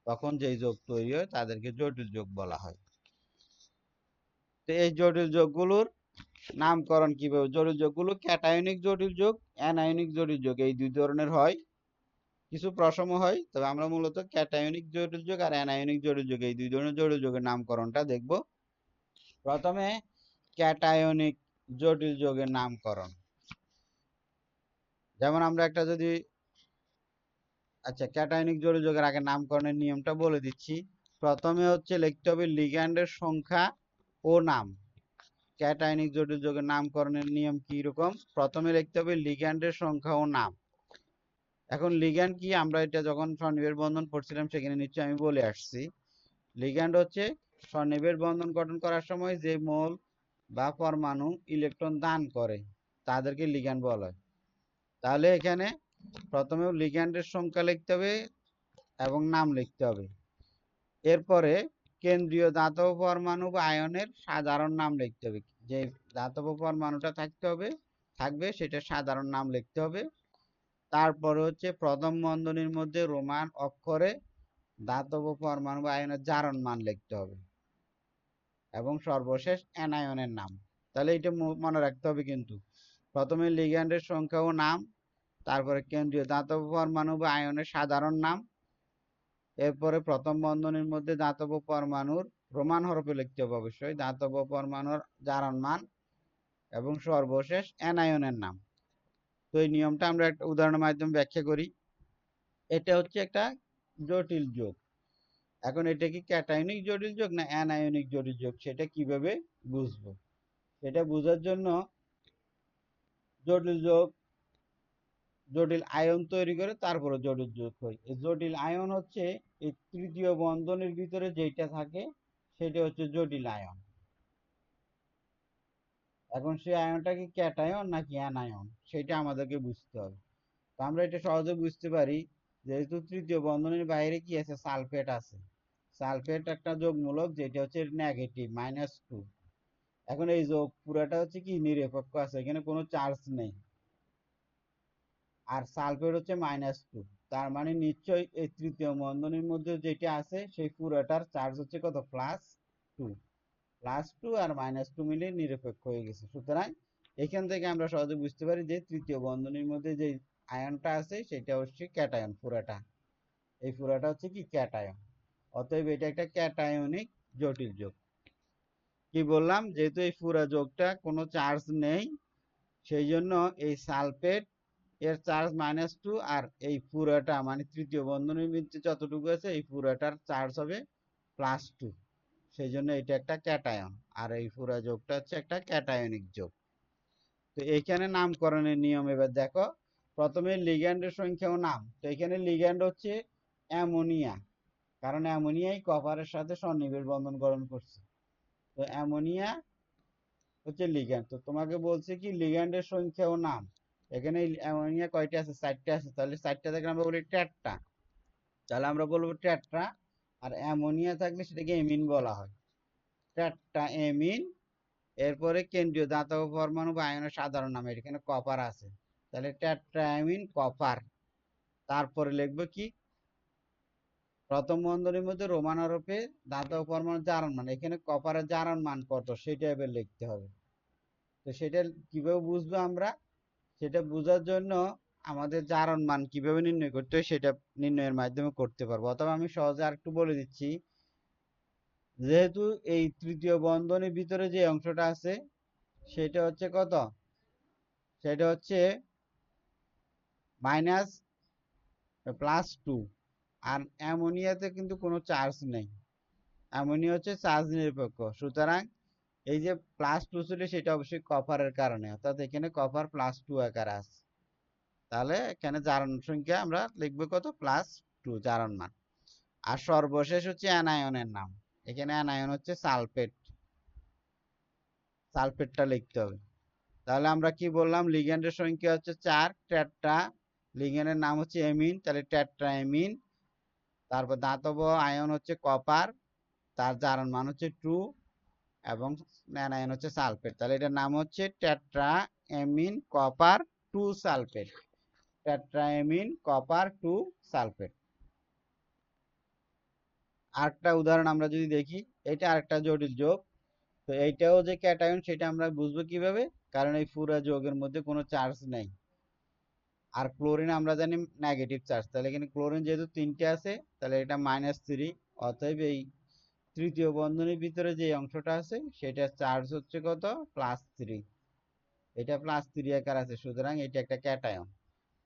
তখন যেই যোগ তৈরি হয় তাদেরকে জটিল যোগ বলা হয়। তো এই জটিল যোগগুলোর নামকরণ কিভাবে, জটিল যোগগুলো ক্যাটায়নিক জটিল যোগ, অ্যানায়নিক জটিল যোগ এই দুই ধরনের হয়। কিছু প্রশ্ন হয়, তবে আমরা মূলত ক্যাটায়নিক জটিল যোগ আর অ্যানায়নিক জটিল যোগ এই দুই ধরনের জটিল যোগের নামকরণটা দেখব। প্রথমে ক্যাটায়নিক জটিল যোগের নামকরণ। যেমন আমরা একটা যদি ক্যাটায়নিক জটিল যোগের আগে নামকরণের নিয়মটা বলে দিচ্ছি। প্রথমে হচ্ছে লিখতে হবে লিগ্যান্ডের সংখ্যা ও নাম। ক্যাটায়নিক জটিল যোগের নামকরণের নিয়ম কি রকম, প্রথমে লিখতে হবে লিগ্যান্ডের সংখ্যা ও নাম। এখন লিগ্যান্ড কি, আমরা এটা যখন সন্নিবেশ বন্ধন পড়ছিলাম সেখানে নিশ্চয়ই আমি বলে আসছি। লিগ্যান্ড হচ্ছে সন্নিবেশ বন্ধন গঠন করার সময় যে মৌল বা পরমাণু ইলেকট্রন দান করে তাদেরকে লিগ্যান্ড বলা হয়। তাহলে এখানে প্রথমে লিগ্যান্ডের সংখ্যা লিখতে হবে এবং নাম লিখতে হবে। এরপরে কেন্দ্রীয় ধাতব পরমাণু বা আয়নের সাধারণ নাম লিখতে হবে। যে ধাতব পরমাণুটা থাকবে সেটা সাধারণ নাম লিখতে হবে। তারপরে হচ্ছে প্রথম বন্ধনীর মধ্যে রোমান অক্ষরে ধাতব পরমাণু বা আয়নের জারণ মান লিখতে হবে এবং সর্বশেষ অ্যানায়নের নাম। তাহলে এটা মনে রাখতে হবে কিন্তু, প্রথমে লিগ্যান্ডের সংখ্যা ও নাম, তারপরে কেন্দ্রীয় ধাতব পরমাণু বা আয়নের সাধারণ নাম, এরপরে প্রথম বন্ধনীর মধ্যে ধাতব পরমাণুর রোমান হরফে লিখতে হবে অবশ্যই ধাতব পরমাণুর জারণ মান, এবং সর্বশেষ অ্যানায়নের নাম। তো এই নিয়মটা আমরা একটা উদাহরণের মাধ্যমে ব্যাখ্যা করি। এটা হচ্ছে একটা জটিল যোগ। এখন এটা কি ক্যাটায়নিক জটিল যোগ না অ্যানায়নিক জটিল যোগ সেটা কিভাবে বুঝবো, সেটা বোঝার জন্য জটিল যোগ জটিল আয়ন তৈরি করে তারপরে জটিল যোগ হয়। এই জটিল আয়ন হচ্ছে এই তৃতীয় বন্ধনের ভিতরে যেটা থাকে সেটা হচ্ছে জটিল আয়ন। এখন সেই আয়নটা কি ক্যাটায়ন নাকি অ্যানায়ন সেটা আমাদেরকে বুঝতে হবে। তো আমরা এটা সহজে বুঝতে পারি, যেহেতু তৃতীয় বন্ধনের বাইরে কি আছে, সালফেট আছে। সালফেট একটা যোগমূলক যেটা হচ্ছে নেগেটিভ -2। এখন এই যোগ পুরাটা হচ্ছে কি নিরপেক্ষ আছে, এখানে কোনো চার্জ নেই, আর সালফেট হচ্ছে -2। তার মানে নিশ্চয়ই এই তৃতীয় বন্ধনীর মধ্যে যেটা আছে সেই পুরাটার চার্জ হচ্ছে কত, +2। +2 আর -2 মিলে নিরপেক্ষ হয়ে গেছে। সুতরাং এখান থেকে আমরা সহজে বুঝতে পারি যে তৃতীয় বন্ধনীর মধ্যে যে আয়নটা আছে সেটা হচ্ছে ক্যাটায়ন, পুরাটা এই পুরাটা হচ্ছে কি ক্যাটায়ন। অতএব এটা একটা ক্যাটায়নিক জটিল যোগ। কি বললাম, যেহেতু এই পুরা যোগটা কোনো চার্জ নেই সেই জন্য এই সালফেট এর চার্জ -2, আর এই পুরাটা মানে তৃতীয় বন্ধনীর মধ্যে যতটুকু আছে এই পুরাটার চার্জ হবে +2। সেই জন্য এটা একটা ক্যাটায়ন, আর এই পুরা যোগটা হচ্ছে একটা ক্যাটায়নিক যোগ। তো এখানে নামকরণের নিয়ম এবার দেখো। প্রথমে লিগ্যান্ডের সংখ্যা ও নাম। তো এখানে লিগ্যান্ড হচ্ছে অ্যামোনিয়া, কারণ অ্যামোনিয়াই কপারের সাথে সন্নিবেশ বন্ধন গঠন করছে। তো অ্যামোনিয়া হচ্ছে লিগ্যান্ড। তো তোমাকে বলছে কি লিগ্যান্ডের সংখ্যা ও নাম। এখানে অ্যামোনিয়া কয়টা আছে, 4টা আছে। তাহলে 4টা থেকে আমরা বলি টেট্রা, তাহলে আমরা বলবো টেট্রা। আর অ্যামোনিয়া থাকলে সেটাকে এমিন বলা হয়, টেট্রা এমিন। এরপরে কেন্দ্রীয় ধাতব পরমাণু বা আয়নের সাধারণ নাম, এখানে কপার আছে, তাহলে টেট্রা অ্যামিন কপার। তারপরে লিখবো কি প্রথম বন্ধনীর মধ্যে রোমান হরফে ধাতব পরমাণুর জারণ মান, এখানে কপারের জারণ মান কত সেটা এবার লিখতে হবে। তো সেটা কিভাবে বুঝবো আমরা, সেটা বোঝার জন্য আমাদের জারণ মান কিভাবে নির্ণয় করতে হয় সেটা নির্ণয়ের মাধ্যমে করতে পারবো। অথবা আমি সহজে আরেকটু বলে দিচ্ছি, যেহেতু এই তৃতীয় বন্ধনীর ভিতরে যে অংশটা আছে সেটা হচ্ছে কত, সেটা হচ্ছে মাইনাস +2, আর অ্যামোনিয়াতে কিন্তু কোনো চার্জ নেই, অ্যামোনিয়া হচ্ছে চার্জ নিরপেক্ষ। সুতরাং এই যে +2 ছিল সেটা অবশ্যই কপারের কারণে, অর্থাৎ এখানে কপার +2 আকারে আছে। তাহলে এখানে জারণ সংখ্যা আমরা লিখবো কত, +2 জারণ মান। আর সর্বশেষ হচ্ছে অ্যানায়নের নাম, এখানে অ্যানায়ন হচ্ছে সালফেট, সালফেটটা লিখতে হবে। তাহলে আমরা কি বললাম, লিগ্যান্ডের সংখ্যা হচ্ছে 4, টেট্রা, লিগ্যান্ডের নাম হচ্ছে এমিন, তাহলে টেট্রা এমিন। তারপর ধাতব আয়ন হচ্ছে কপার, তার জারণ মান হচ্ছে 2, এবং অ্যানায়ন হচ্ছে সালফেট, তাহলে এটার নাম হচ্ছে tetra amine copper 2 sulphate, tetra amine copper 2 sulphate. আরেকটা উদাহরণ আমরা যদি দেখি, এটা আরেকটা জটিল যোগ। তো এইটাও যে ক্যাটায়ন সেটা আমরা বুঝবো কিভাবে, কারণ এই পুরো যোগের মধ্যে কোনো চার্জ নেই। আর ক্লোরিন আমরা জানি নেগেটিভ চার্জ, তাহলে এখানে ক্লোরিন যেহেতু 3টে আছে তাহলে এটা -3, অতএব এই তৃতীয় বন্ধনীর ভিতরে যে অংশটা আছে সেটার চার্জ হচ্ছে কত, +3, এটা +3 আকার আছে, সুতরাং এটা একটা ক্যাটায়ন,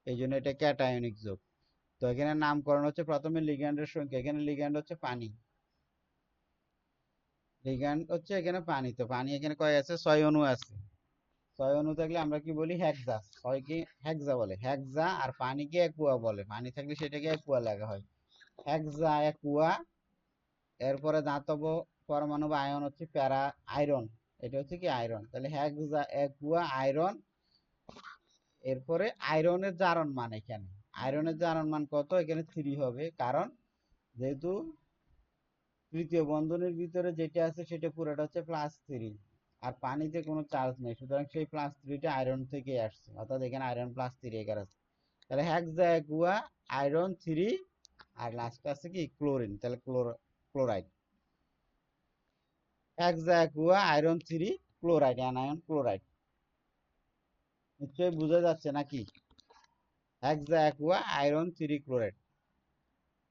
এই জন্য এটা ক্যাটায়নিক যোগ। তো এখানে নামকরণ হচ্ছে প্রথমে লিগ্যান্ডের সংখ্যা, এখানে লিগ্যান্ড হচ্ছে পানি, লিগ্যান্ড হচ্ছে এখানে পানি, তো পানি এখানে কয় আছে, 6 অণু আছে। 6 অণু থাকলে আমরা কি বলি, হেক্সা, 6 কি হেক্সা বলে, হেক্সা। আর পানিকে অ্যাকুয়া বলে, পানি থাকলে সেটাকে অ্যাকুয়া লেখা হয়, হেক্সা অ্যাকুয়া। এরপরে ধাতব পরমাণু বা আয়ন হচ্ছে প্যারা আয়রন, এটা হচ্ছে কি আয়রন, তাহলে হেক্সা অ্যাকুয়া আয়রন। এরপরে আয়রনের জারণ মান, এখানে আয়রনের জারণ মান কত, এখানে 3 হবে, কারণ যেহেতু তৃতীয় বন্ধনের ভিতরে যেটা আছে সেটা পুরোটা হচ্ছে +3, আর পানিতে কোনো চার্জ নেই, সুতরাং সেই +3টা আয়রন থেকে আসছে, অর্থাৎ এখানে আয়রন +3 এখানে আছে। তাহলে হেক্সা অ্যাকুয়া আয়রন 3, আর লাস্ট আছে কি ক্লোরিন, তাহলে chloride, hexa aqua iron 3 chloride, anion chloride. নিশ্চয়ই বোঝা যাচ্ছে নাকি, হেক্সা অ্যাকুয়া আয়রন 3 ক্লোরাইড।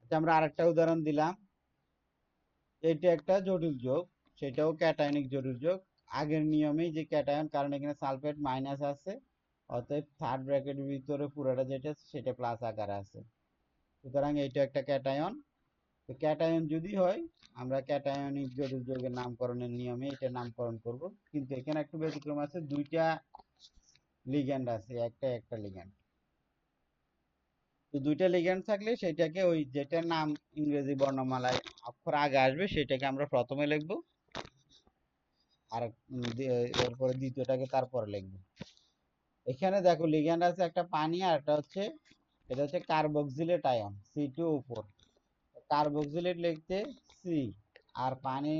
আচ্ছা, আমরা আরেকটা উদাহরণ দিলাম, এটা একটা জটিল যোগ, সেটাও ক্যাটায়নিক জটিল যোগ। আগের নিয়মেই যে ক্যাটায়ন, কারণ এখানে সালফেট মাইনাস আছে, অতএব থার্ড ব্র্যাকেটের ভিতরে পুরোটা যেটা সেটা প্লাস আকারে আছে, সুতরাং এইটা একটা ক্যাটায়ন। তো ক্যাটায়ন যদি হয়, আমরা ক্যাটায়নিক জটিল যৌগের নামকরণের নিয়মে এটা নামকরণ করব, কিন্তু এখানে একটু ব্যতিক্রম আছে, দুইটা লিগ্যান্ড আছে, একটা একটা লিগ্যান্ড। তো দুইটা লিগ্যান্ড থাকলে সেটাকে ওই যেটার নাম ইংরেজি বর্ণমালায় অক্ষর আগে আসবে সেটাকে আমরা প্রথমে লিখবো, আর এরপরে দ্বিতীয়টাকে তারপরে লিখবো। এখানে দেখো লিগ্যান্ড আছে একটা পানি, আর একটা হচ্ছে, এটা হচ্ছে কার্বক্সিলেট আয়ন C2O4, কার্বক্সিলেট লিখতে সি, আর পানি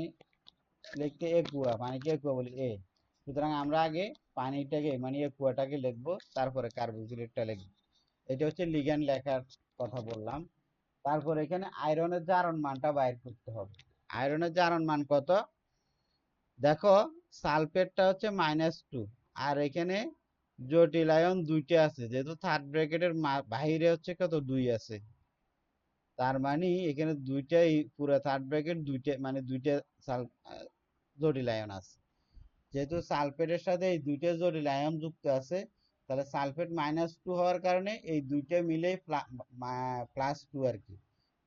লিখতে একুয়া, পানিকে একুয়া বলি এ। সুতরাং আমরা আগে পানিটাকে মানে একুয়াটাকে লিখবো, তারপরে কার্বক্সিলেটটা লিখবো। এটা হচ্ছে লিগ্যান্ড লেখার কথা বললাম। তারপর এখানে আয়রনের জারণ মানটা বাইর করতে হবে। আয়রনের জারণ মান কত, দেখো সালফেটটা হচ্ছে -2, আর এখানে জটিল আয়ন 2টে আছে, যেহেতু থার্ড ব্র্যাকেটের বাহিরে হচ্ছে কত 2 আছে, তার মানে এখানে দুইটাই পুরো থার্ড ব্র্যাকেট দুইটা, মানে দুইটা জটিল আয়ন আছে। যেহেতু সালফেটের সাথে এই দুইটা জটিল আয়ন যুক্ত আছে, তাহলে সালফেট -2 হওয়ার কারণে এই দুইটা মিলেই +2 আর কি।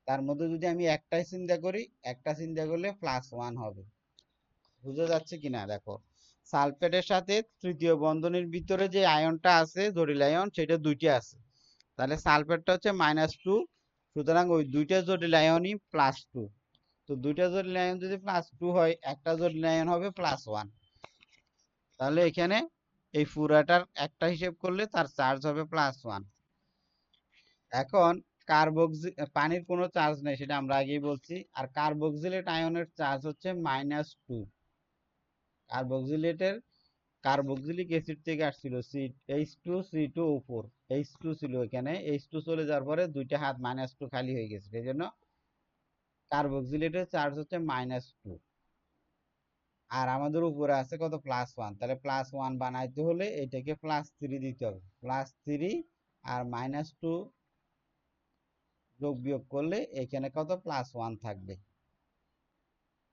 তার মধ্যে যদি আমি একটাই চিন্তা করি, একটা চিন্তা করলে +1 হবে। বুঝা যাচ্ছে কিনা দেখো, সালফেটের সাথে তৃতীয় বন্ধনীর ভিতরে যে আয়নটা আছে জটিল আয়ন সেটা দুইটা আছে, তাহলে সালফেটটা হচ্ছে -2, সুতরাং ওই দুইটা জটিল আয়নই +2। তো দুইটা জটিল আয়ন যদি +2 হয়, একটা জটিল আয়ন হবে +1, তাহলে এখানে এই পুরাটার একটা হিসেব করলে তার চার্জ হবে +1। এখন পানির কোনো চার্জ নেই সেটা আমরা আগেই বলছি, আর কার্বক্সিলেট আয়নের চার্জ হচ্ছে -2। কার্বক্সিলেটের কার্বক্সিলিক অ্যাসিড থেকে আসছিল H2CO4, H2 ছিল এখানে, H2 চলে যাওয়ার পরে দুইটা হাত -2 খালি হয়ে গেছে, এই জন্য কার্বক্সিলেটের চার্জ হচ্ছে -2, আর আমাদের উপরে আছে কত +1, তাহলে +1 বানাইতে হলে এটাকে +3 দিতে হবে, +3 আর -2 যোগ বিয়োগ করলে এখানে কত +1 থাকবে।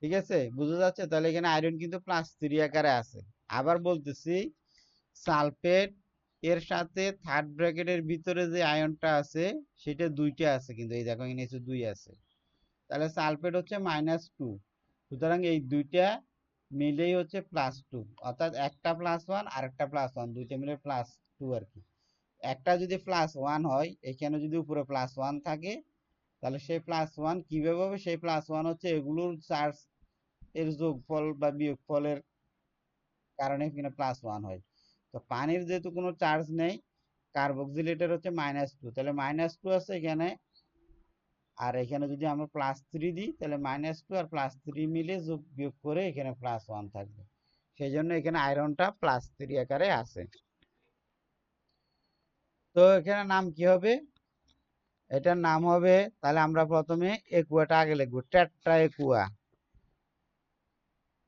ঠিক আছে, বুঝা যাচ্ছে? তাহলে এখানে আয়রন কিন্তু +3 আকারে আছে। আবার বলতেছি, সালফেট এর সাথে থার্ড ব্র্যাকেটের ভিতরে যে আয়নটা আছে সেটা দুইটা আছে, কিন্তু এই দেখো এখানে 2 আছে। তাহলে সালফেট হচ্ছে -2, সুতরাং এই দুইটা মিলেই হচ্ছে +2, অর্থাৎ একটা +1 আর একটা +1 দুইটা মিলে +2 আর কি। একটা যদি +1 হয়, এখানে যদি উপরে +1 থাকে, তাহলে সেই +1 কিভাবে হবে? সেই +1 হচ্ছে এগুলোর চার্জ এর যোগফল বা বিয়োগফলের কারণে এখানে +1 হয়। তো পানির যেহেতু কোনো চার্জ নেই, কার্বক্সিলেটের হচ্ছে -2, তাহলে -2 আছে এখানে, আর এখানে যদি আমরা +3 দিই তাহলে -2 আর +3 মিলে যোগ বিয়োগ করে এখানে +1 থাকবে। সেই জন্য এখানে আয়রনটা +3 আকারে আছে। তো এখানে নাম কি হবে? এটার নাম হবে, তাহলে আমরা প্রথমে একুয়াটা আগে লিখবো, tetra aqua.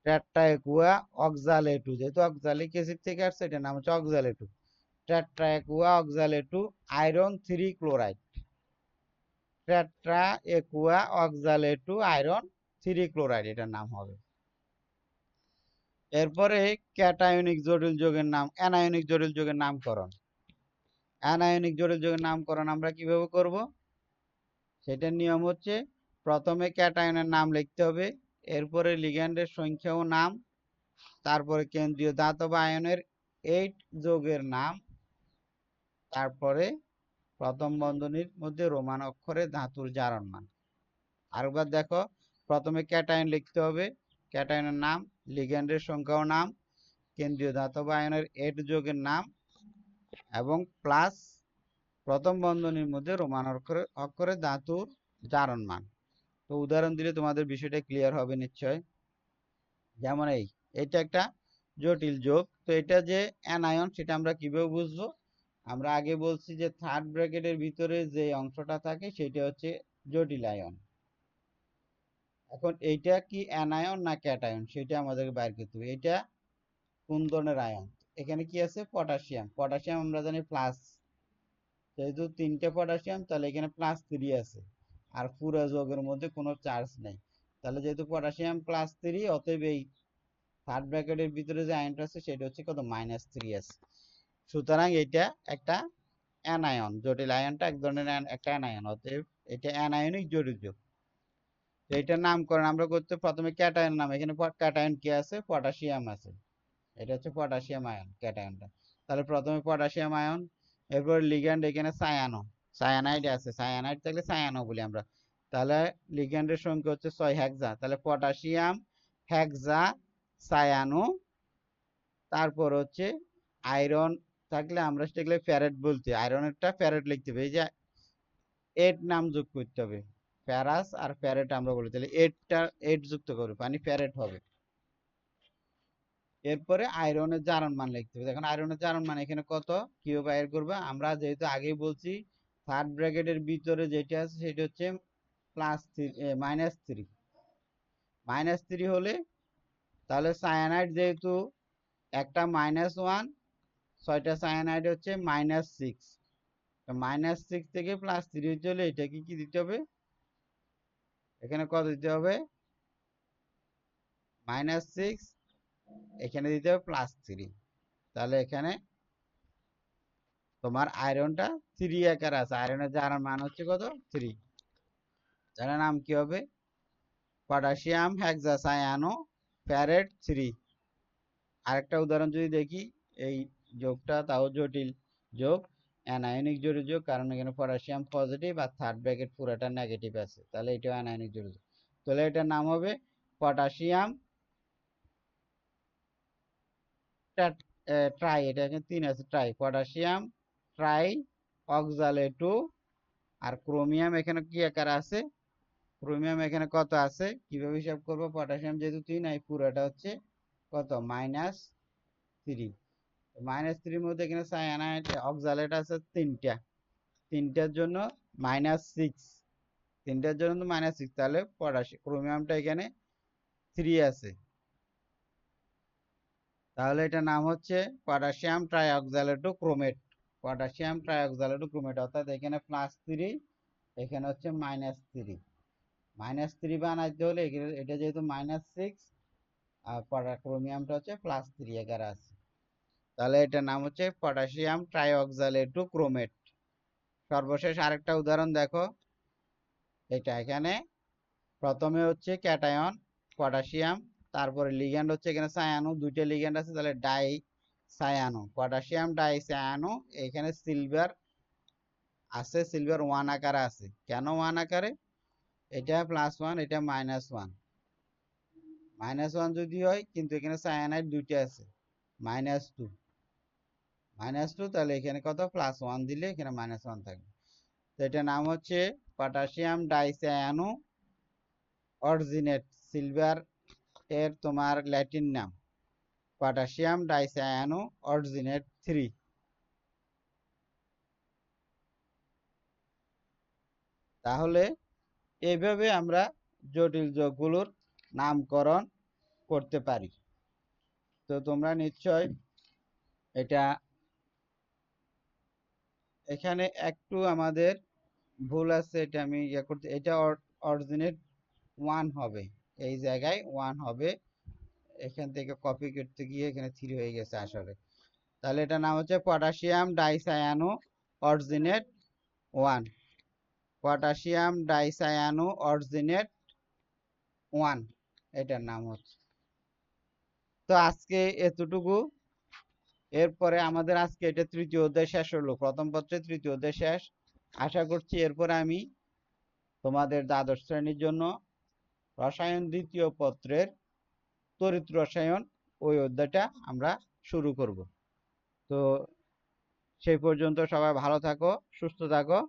Tetra aqua oxalato, যেহেতু অক্সালিক অ্যাসিড থেকে আসছে এটার নাম হচ্ছে oxalato. Tetra aqua oxalato iron 3 chloride. Tetra aqua oxalato iron 3 chloride এটার নাম হবে। এরপরে ক্যাটায়নিক জটিল যৌগের নাম, অ্যানায়নিক জটিল যৌগের নামকরণ। অ্যানায়নিক জটিল যৌগের নামকরণ আমরা কিভাবে করব? সেটার নিয়ম হচ্ছে, প্রথমে ক্যাটায়নের নাম লিখতে হবে, এরপরে লিগ্যান্ডের সংখ্যা ও নাম, তারপরে কেন্দ্রীয় ধাতব আয়নের 8 যৌগের নাম, তারপরে প্রথম বন্ধনীর মধ্যে রোমান অক্ষরে ধাতুর জারণ মান। আরেকবার দেখো, প্রথমে ক্যাটায়ন লিখতে হবে, ক্যাটায়নের নাম, লিগ্যান্ডের সংখ্যা ও নাম, কেন্দ্রীয় ধাতব আয়নের 8 যৌগের নাম, এবং প্লাস প্রথম বন্ধনীর মধ্যে রোমান অক্ষরে ধাতুর জারণ মান। তো উদাহরণ দিলে তোমাদের বিষয়টা ক্লিয়ার হবে নিশ্চয়। যেমন এটা একটা জটিল যোগ, তো এটা যে অ্যানায়ন সেটা আমরা কিভাবে বুঝবো? আমরা আগে বলছি যে থার্ড ব্র্যাকেটের ভিতরে যে অংশটা থাকে সেটা হচ্ছে জটিল আয়ন। এখন এইটা কি অ্যানায়ন না ক্যাটায়ন সেটা আমাদেরকে বাইর করতে হবে। এটা কোন ধরনের আয়ন? এখানে কি আছে? পটাশিয়াম। পটাশিয়াম আমরা জানি প্লাস, যেহেতু 3টে পটাশিয়াম তাহলে এখানে +3 আছে, আর পুরো যৌগের মধ্যে কোনো চার্জ নেই। তাহলে যেহেতু পটাশিয়াম +3, অতএব এই থার্ড ব্র্যাকেটের ভিতরে যে আয়নটা আছে সেটা হচ্ছে কত? -3 আছে। সুতরাং এটা একটা অ্যানায়ন, জটিল আয়নটা এক ধরনের একটা অ্যানায়ন, অতএব এটা অ্যানায়নিক জটিল যৌগ। তো এটার নামকরণ আমরা করতে প্রথমে ক্যাটায়ন নাম, এখানে ক্যাটায়ন কি আছে? পটাশিয়াম আছে, এটা হচ্ছে পটাশিয়াম আয়ন ক্যাটায়নটা। তাহলে প্রথমে পটাশিয়াম আয়ন, এরপর লিগ্যান্ড এখানে সায়ানো, সায়ানাইড আছে, সায়ানাইড থাকলে সায়ানো বলি আমরা। তাহলে লিগ্যান্ডের সংখ্যা হচ্ছে 6 হেক্সা, তাহলে পটাশিয়াম হেক্সা সায়ানো। তারপর হচ্ছে আয়রন থাকলে আমরা সেটাকে ফেরেট বলছি, আয়রনেরটা ফেরেট লিখতে হবে, এই যে 8 নাম যোগ করতে হবে, ফেরাস আর ফেরেট আমরা বলি, তাহলে 8 যুক্ত করবে পানি ফেরেট হবে। এরপরে আয়রনের জারণ মান লিখতে হবে। দেখুন আয়রনের জারণ মান এখানে কত, কিভাবে বাইর করবে? আমরা যেহেতু আগেই বলছি থার্ড ব্র্যাকেটের ভিতরে যেটা আছে সেটা হচ্ছে -3, -3 হলে, তাহলে সায়ানাইড যেহেতু একটা -1, 6টা সায়ানাইড হচ্ছে -6, -6 থেকে +3 হতে হলে এটাকে কি দিতে হবে? এখানে কত দিতে হবে? -6, এখানে দিতে হবে +3, তাহলে এখানে তোমার আয়রনটা 3 আকার আছে, আয়রনের জারণ মান হচ্ছে কত? 3। তাহলে নাম কি হবে? পটাশিয়াম হেক্সাসায়ানো ফেরেট 3। আরেকটা উদাহরণ যদি দেখি, এই যোগটা তাও জটিল যোগ, অ্যানায়নিক জটিল যোগ, কারণ এখানে পটাশিয়াম পজিটিভ আর থার্ড ব্র্যাকেট পুরোটা নেগেটিভ আছে, তাহলে এটা অ্যানায়নিক জটিল যোগ। তাহলে এটার নাম হবে পটাশিয়াম ট্রাই, এটা এখানে 3 আছে, ট্রাই, পটাশিয়াম ট্রাই অক্সালেটু। আর ক্রোমিয়াম এখানে কি আকার আছে? ক্রোমিয়াম এখানে কত আছে? কিভাবে হিসাব করবো? পটাশিয়াম যেহেতু 3, এই পুরোটা হচ্ছে কত? -3। -3 মধ্যে এখানে সায়ানাইড অক্সালেট আছে 3টা, 3টার জন্য -6, তিনটার জন্য -6, তাহলে ক্রোমিয়ামটা এখানে 3 আছে, তাহলে এটার নাম হচ্ছে পটাশিয়াম ট্রাইঅক্সালেটো ক্রোমেট। পটাশিয়াম ট্রাইঅক্সালেটো ক্রোমেট, অর্থাৎ এখানে +3, এখানে হচ্ছে -3। -3 বানাইতে হলে এটা যেহেতু -6 আর ক্রোমিয়ামটা হচ্ছে +3 এখানে আছে, তাহলে এটার নাম হচ্ছে পটাশিয়াম ট্রাইঅক্সালেটো ক্রোমেট। সর্বশেষ আরেকটা উদাহরণ দেখো, এটা এখানে প্রথমে হচ্ছে ক্যাটায়ন পটাশিয়াম, তারপরে লিগ্যান্ড হচ্ছে এখানে সায়ানো, দুইটা লিগ্যান্ড আছে, তাহলে die cyano, potassium die cyano. এখানে সিলভার আছে, সিলভার 1 আকারে আছে। কেন 1 আকারে? এটা +1, এটা -1। -1 যদি হয়, কিন্তু এখানে সায়ানাইড দুইটা আছে, -2, -2, তাহলে এখানে কত +1 দিলে এখানে -1 থাকবে। তো এটার নাম হচ্ছে পটাশিয়াম ডাইসায়ানো অরিজিনেট। সিলভার এর তোমার ল্যাটিন নাম পটাশিয়াম ডাইসায়ানো অরিজিনেট 3। তাহলে এইভাবে আমরা জটিল যৌগগুলোর নামকরণ করতে পারি। তো তোমরা নিশ্চয় এটা, এখানে একটু আমাদের ভুল আছে, এটা আমি ইয়ে করতে, এটা অরিজিনেট 1 হবে, এই জায়গায় 1 হবে, এখান থেকে কপি করতে গিয়ে এখানে 3 হয়ে গেছে আসলে। তাহলে এটা নাম হচ্ছে পটাশিয়াম ডাইসায়ানো অরিজিনেট 1, পটাশিয়াম ডাইসায়ানো অরিজিনেট 1, এটার নাম হচ্ছে। তো আজকে এতটুকু, এরপরে আমাদের আজকে এটা তৃতীয় অধ্যায় শেষ হলো, প্রথম পত্রের তৃতীয় অধ্যায় শেষ। আশা করছি এরপরে আমি তোমাদের দ্বাদশ শ্রেণীর জন্য রসায়ন দ্বিতীয় পত্রের তড়িৎ রসায়ন ওই অধ্যায়টা আমরা শুরু করব। তো সেই পর্যন্ত সবাই ভালো থাকো, সুস্থ থাকো,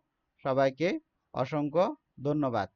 সবাইকে অসংখ্য ধন্যবাদ।